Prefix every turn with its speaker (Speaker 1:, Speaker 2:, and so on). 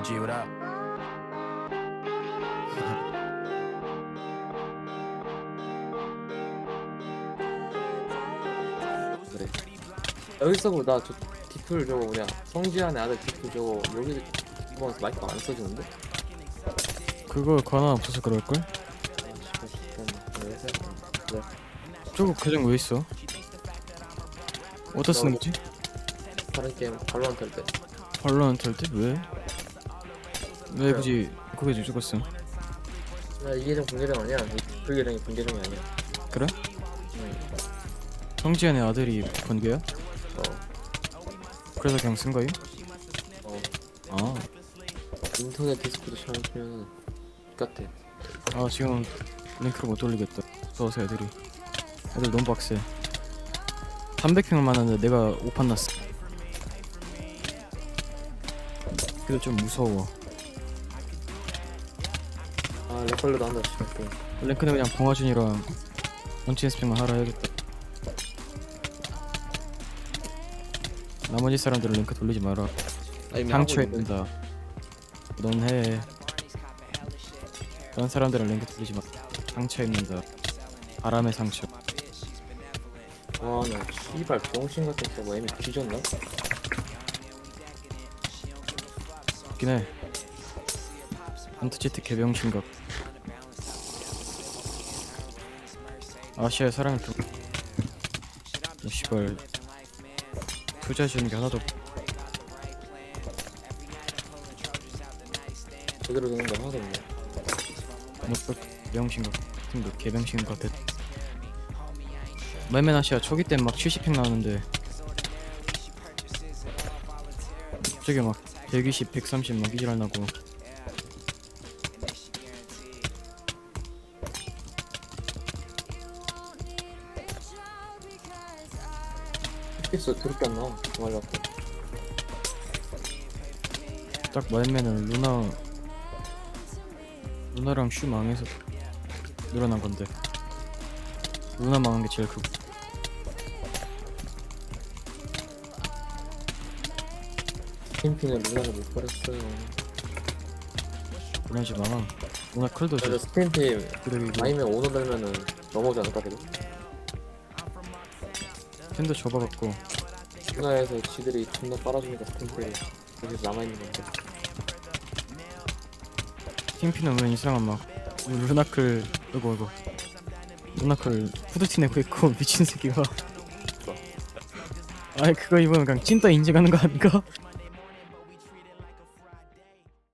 Speaker 1: G, what up?
Speaker 2: 그래. 여기서 보다 저 디플 저거 뭐냐 성지한의 아들 디플 저거 여기 이번에 마이크가 안 써지는데?
Speaker 3: 그거 권한 없어서 그럴걸?
Speaker 2: 아 진짜 네.
Speaker 3: 저거 계정 왜 있어? 어디다 쓰는 거지?
Speaker 2: 다른 게임 발로란트 할때
Speaker 3: 발로란트 할 때? 왜? 왜 굳이 그게 죽었어?
Speaker 2: 이 계정 분계정 아니야. 이 디플 계정이 분계정이 아니야.
Speaker 3: 그래?
Speaker 2: 응.
Speaker 3: 성지현의 아들이 번개야?
Speaker 2: 어.
Speaker 3: 그래서 그냥 쓴 거임?
Speaker 2: 어.
Speaker 3: 아,
Speaker 2: 인터넷 디스코드 찾으면 같아.
Speaker 3: 아 지금 링크를 못 돌리겠다. 무서워서 애들 너무 빡세. 300평을 만났는데 내가 5판 났어. 그래도 좀 무서워.
Speaker 2: 아 렉걸려도 한다 싶었고.
Speaker 3: 랭크는 그냥 봉화준이랑 원치 스펙만 하라 해야겠다. 나머지 사람들은 링크 돌리지 마라. 상처에 든다. 넌 해. 다른 사람들은 링크 돌리지 마. 상처 입는다. 바람의 상처.
Speaker 2: 아나 씨발 병신 같은 서버 애미 뒤졌나?
Speaker 3: 웃긴 해. 안트제트 개병신각. 아시아에 사람이 씨발 투자 주는 게 하나도 없.
Speaker 2: 제대로 되는 거 하나도 없네.
Speaker 3: 너또 병신각 같은 거 개병신각 같아. 맨맨 아시아 초기 때 막 70팩 나오는데 갑자기 막 120, 130 막 이지랄 나고.
Speaker 2: 스피스 드럽게 안 나와. 정말 같고.
Speaker 3: 딱 맨맨은 루나랑 슈 망해서 늘어난 건데 루나 망한 게 제일 크고.
Speaker 2: 스팀핑은 루나를 못 버렸어요.
Speaker 3: 그러지 마. 루나 클도
Speaker 2: 그래서 스팀핑
Speaker 3: 그래도
Speaker 2: 아니면 오너 달면은 넘어오지 않을까 그래도?
Speaker 3: 팬도 접어갖고.
Speaker 2: 루나에서 지들이 존나 빨아주니까 스팀핑이 여기서 남아있는 건데.
Speaker 3: 팀피는 왜 이상한 막 루나클 이거 루나클 후드티 내고 있고 미친 새끼가. 아이 그거 입으면 그냥 찐따 인증하는 거 아닌가?